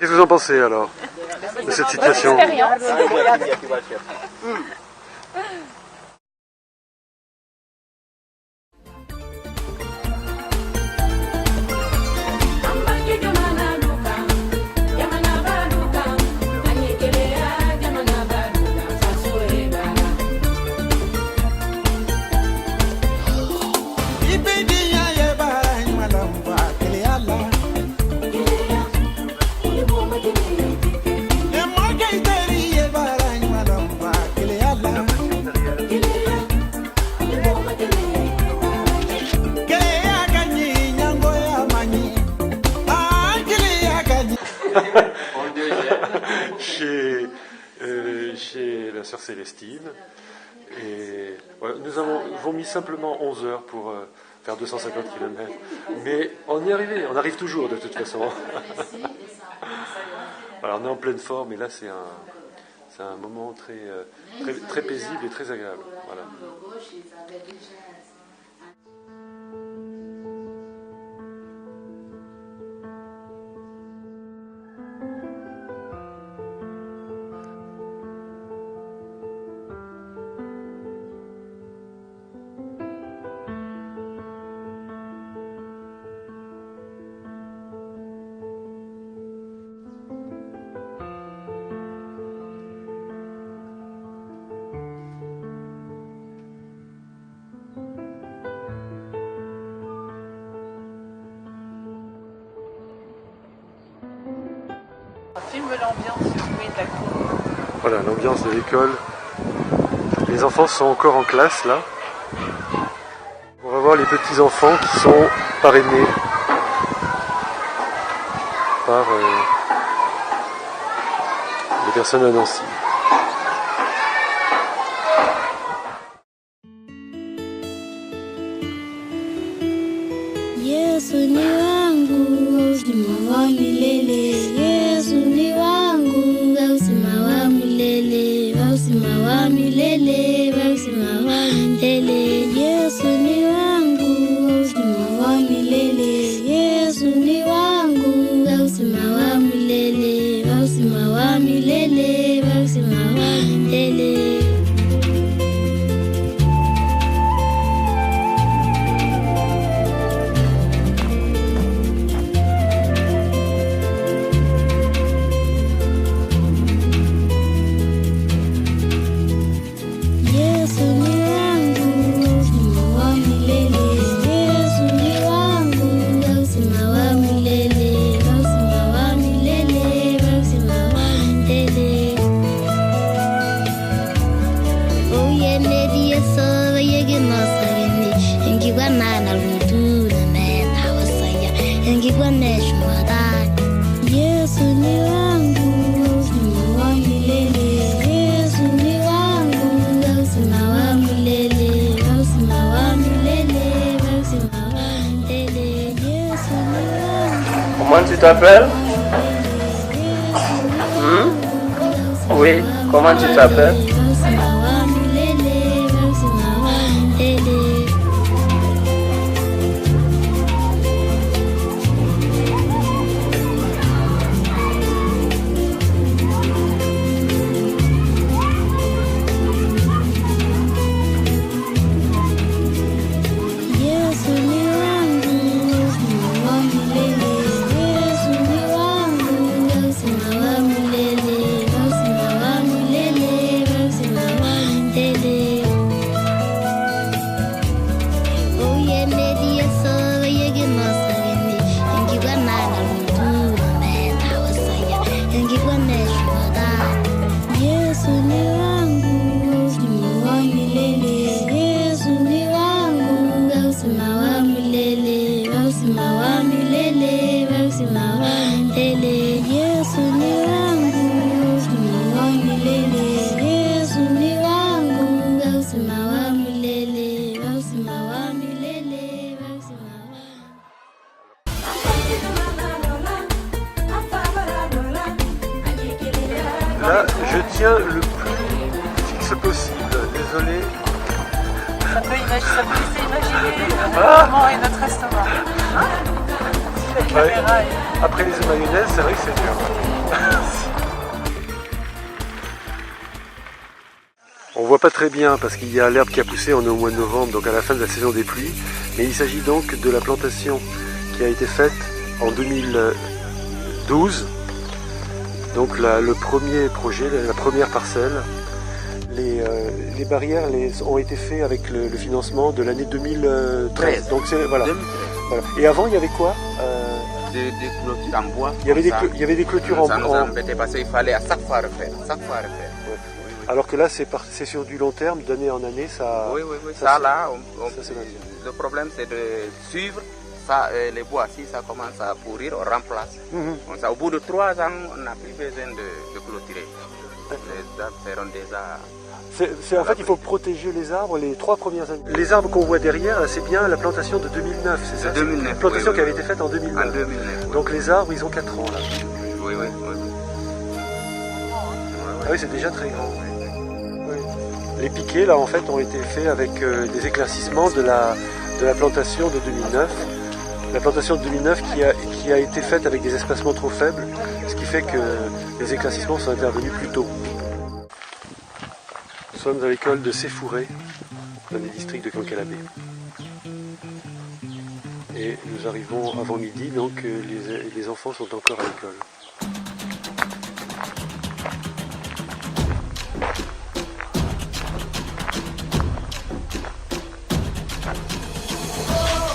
Qu'est-ce que vous en pensez alors de cette situation? chez la sœur Célestine. Et voilà, nous avons mis simplement 11 heures pour faire 250 km. Mais on y est arrivé, on arrive toujours de toute façon. Alors on est en pleine forme et là c'est un moment très paisible et très agréable. Voilà. Filme l'ambiance de la cour. Voilà, l'ambiance de l'école. Les enfants sont encore en classe là. On va voir les petits enfants qui sont parrainés par les personnes à Nancy. Yesu ni wangu, uzima wa milele. Yesu ni wangu, uzima wa milele, uzima wa milele, uzima wa milele. Yesu ni wangu, uzima wa milele. Yesu ni wangu, uzima wa milele, uzima wa milele, uzima wa milele. Comment tu t'appelles? Oui, comment tu t'appelles? Là, je tiens le plus fixe possible, désolé. Ça peut laisser imaginer comment est notre estomac. avec Ouais. la ferraille. Après les mayonnaises, c'est vrai que c'est dur. On voit pas très bien parce qu'il y a l'herbe qui a poussé, on est au mois de novembre, donc à la fin de la saison des pluies. Mais il s'agit donc de la plantation qui a été faite en 2012. Donc le premier projet, la première parcelle. Les barrières ont été faites avec le financement de l'année 2013. Donc c'est voilà. 2013. Voilà. Et avant, il y avait quoi? Des clôtures en bois. Il y avait des clôtures Ça nous en... embêtait parce qu'il fallait à chaque fois refaire. Alors que là, c'est sur du long terme, d'année en année, ça... Oui. ça, Ça là, ça, c'est bien. le problème c'est de suivre ça, les bois. Si ça commence à pourrir, on remplace. Comme ça, au bout de 3 ans, on n'a plus besoin de clôturer. Les arbres seront déjà... En fait, il faut protéger les arbres les 3 premières années. Les arbres qu'on voit derrière, là, c'est bien la plantation de 2009, c'est ça? De 2009, C'est une plantation oui, qui avait oui. été faite en 2009. En 2009. Donc les arbres, ils ont 4 ans, là. Oui. Ah oui, c'est déjà très grand. Oui. Les piquets, là, en fait, ont été faits avec des éclaircissements de la plantation de 2009. La plantation de 2009 qui a été faite avec des espacements trop faibles, ce qui fait que les éclaircissements sont intervenus plus tôt. Nous sommes à l'école de Séfouré, dans les districts de Cankalabé. Et nous arrivons avant midi, donc les enfants sont encore à l'école.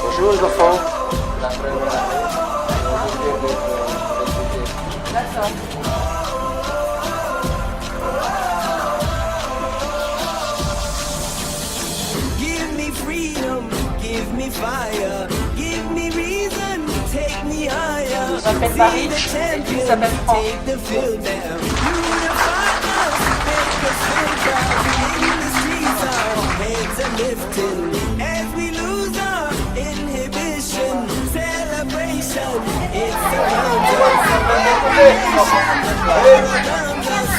Bonjour les enfants. D'accord. Give me freedom, give me fire, give me reason, take me higher. Je m'appelle Paris, et lui s'appelle Franck. Take the field now. Unify us, make us feel proud. In the streets, our heads are lifting as we lose our inhibition. Celebration, it's around us. Around us.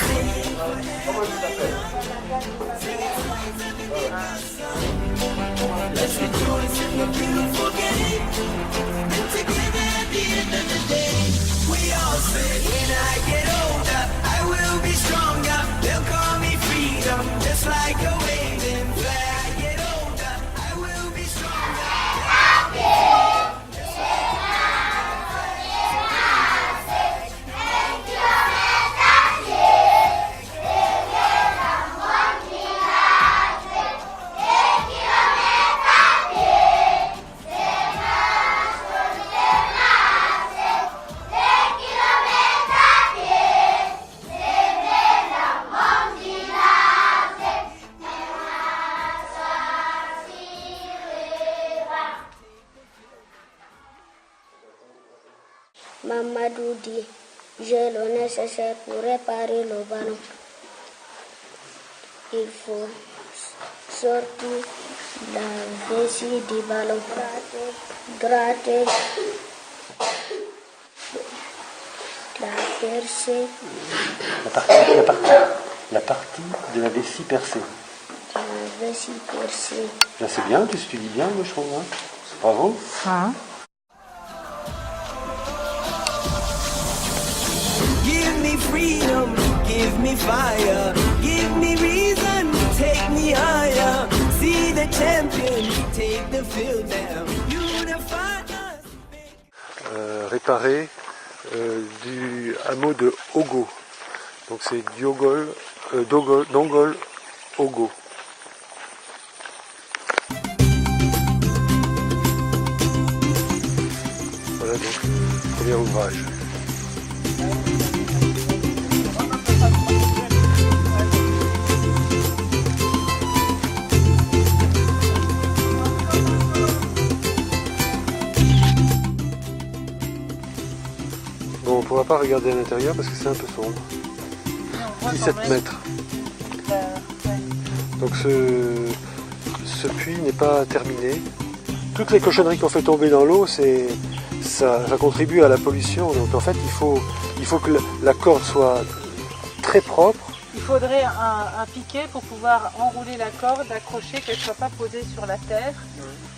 Let's rejoice in the beautiful game. And together at the end of the day, we all say, when I get older, I will be stronger. They'll call me freedom, just like a waving flag. I get older, I will be stronger. Mamadou dit, j'ai le nécessaire pour réparer le ballon. Il faut sortir la vessie du ballon, gratter, la percer, La partie de la vessie percée. la vessie percée. Là, c'est bien, tu dis bien, moi, je trouve. Hein. Bravo. Give me freedom, give me fire, give me reason, take me higher. See the champion, take the field now. Unify us. Réparé du hameau de Ogo. Donc c'est Diogol, Dongol, Ogo. Voilà donc le premier ouvrage. Bon, on ne pourra pas regarder à l'intérieur parce que c'est un peu sombre. 17 mètres. Donc ce puits n'est pas terminé. Toutes les cochonneries qu'on fait tomber dans l'eau, ça contribue à la pollution. Donc en fait, il faut que la corde soit très propre il faudrait un piquet pour pouvoir enrouler la corde, accrocher, qu'elle ne soit pas posée sur la terre.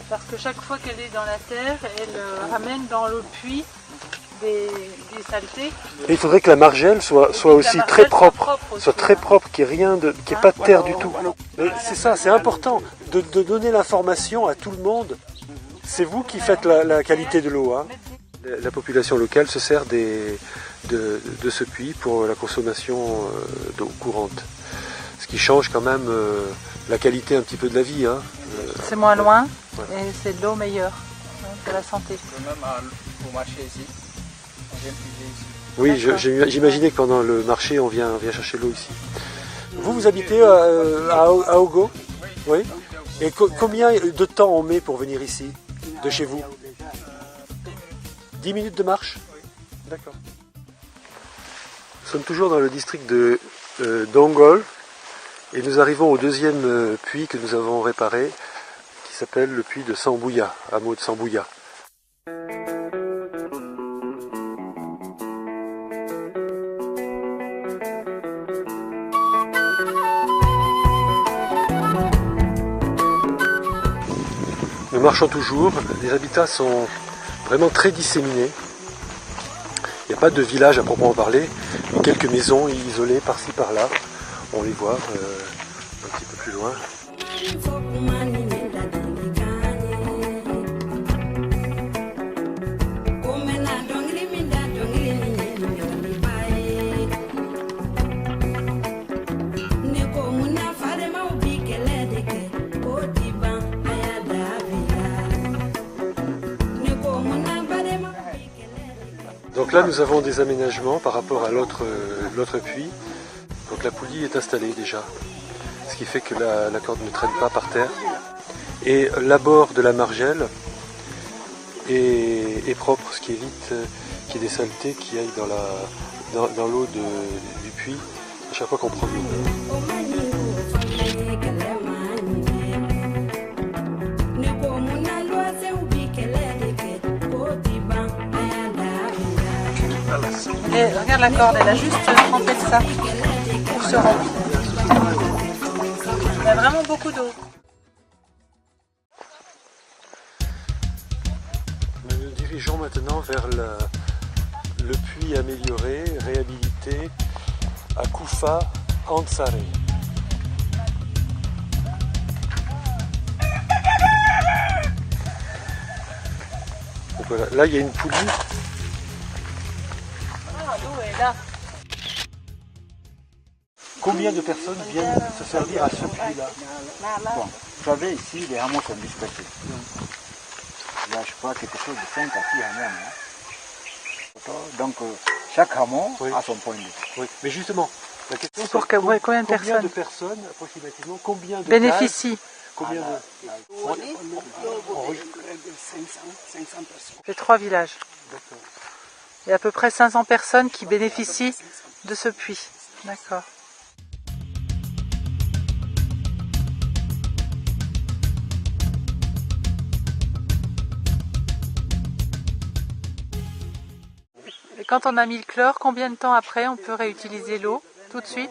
Parce que chaque fois qu'elle est dans la terre, elle ramène dans le puits des saletés. Et il faudrait que la margelle soit aussi très propre, très propre, qu'il n'y ait rien qu'il n'y ait pas de terre du tout. C'est ça, c'est important de donner l'information à tout le monde. C'est vous qui faites la qualité de l'eau. Hein. La population locale se sert de ce puits pour la consommation d'eau courante. Ce qui change quand même la qualité un petit peu de la vie. Hein. C'est moins loin et c'est de l'eau meilleure pour la santé. Même au marché ici, on vient Oui, puiser ici. j'imaginais que pendant le marché, on vient chercher l'eau ici. Vous habitez à Ogo? Oui. Et combien de temps on met pour venir ici, de chez vous? 10 minutes de marche? D'accord. Nous sommes toujours dans le district de Dongol et nous arrivons au deuxième puits que nous avons réparé, qui s'appelle le puits de Sambouya, hameau de Sambouya. Nous marchons toujours, les habitats sont vraiment très disséminés. Il n'y a pas de village à proprement parler, mais quelques maisons isolées par-ci par-là. On les voit un petit peu plus loin. Donc là nous avons des aménagements par rapport à l'autre puits. Donc la poulie est installée déjà, ce qui fait que la corde ne traîne pas par terre. Et l'abord de la margelle est propre, ce qui évite qu'il y ait des saletés qui aillent dans l'eau du puits à chaque fois qu'on prend de l'eau. Et regarde la corde, elle a juste trempé de ça pour se remplir. Il y a vraiment beaucoup d'eau. Nous nous dirigeons maintenant vers le puits amélioré, réhabilité à Koufa Ansare. Donc voilà, là il y a une poulie. L'eau est là. Combien de personnes viennent se servir à ce puits-là? Bon, vous savez, ici, les hameaux sont dispersés. Il y a, je crois, quelque chose de 5 à 6 hameaux. Hein. Donc, chaque hameau a son point de vue. Oui. Mais justement, la question c'est Pour combien de personnes approximativement, combien de bénéficient? Combien de... C'est 3 villages. D'accord. Il y a à peu près 500 personnes qui bénéficient de ce puits. D'accord. Et quand on a mis le chlore, combien de temps après on peut réutiliser l'eau? Tout de suite?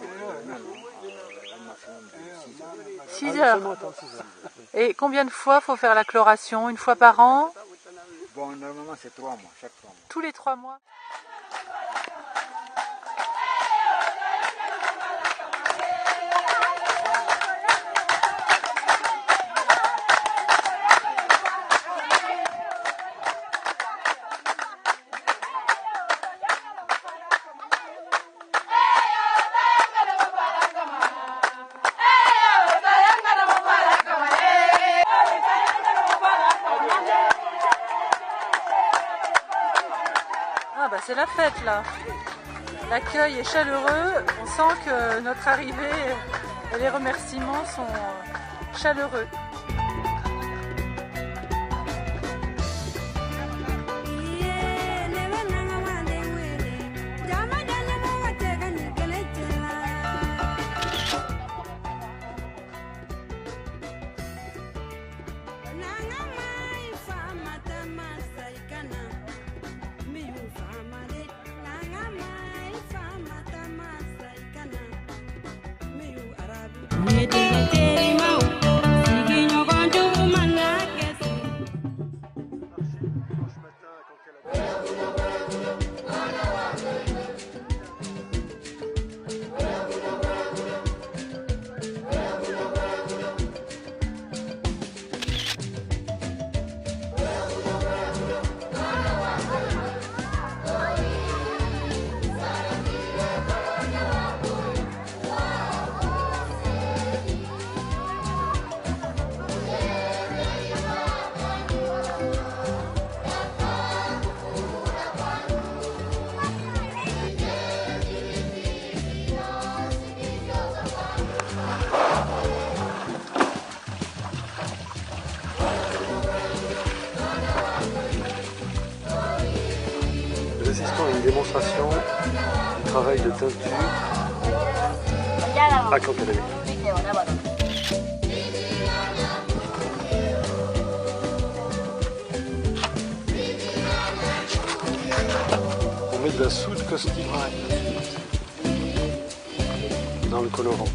6 heures. Et combien de fois faut faire la chloration? Une fois par an? Bon, normalement, c'est 3 mois, chaque 3 mois. Tous les 3 mois? Ah bah c'est la fête là. L'accueil est chaleureux, on sent que notre arrivée et les remerciements sont chaleureux. Nous assistons à une démonstration du travail de teinture à Cantelabé. On met de la soude caustique dans le colorant.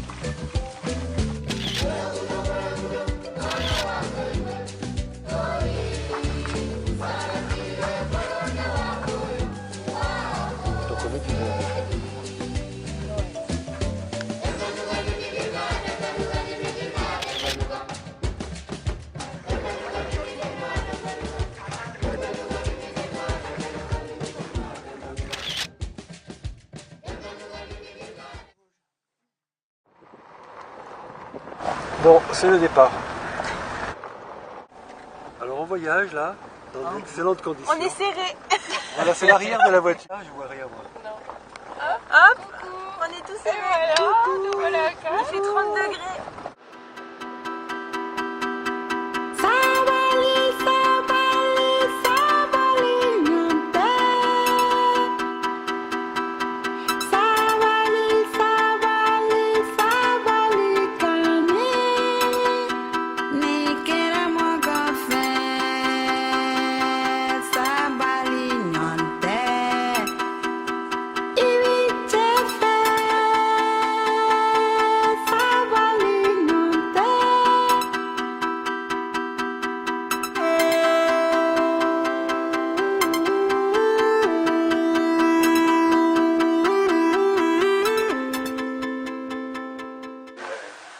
Donc on met du vert. Bon, c'est le départ. Alors on voyage là, dans d'excellentes conditions. On est serré. Voilà, c'est l'arrière de la voiture. Ah, je vois rien moi. Hop, on est tous serrés. Voilà, il fait 30 degrés.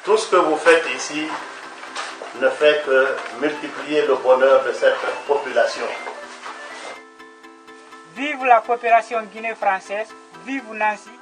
Tout ce que vous faites ici ne fait que multiplier le bonheur de cette population. Vive la coopération Guinée française, vive Nancy.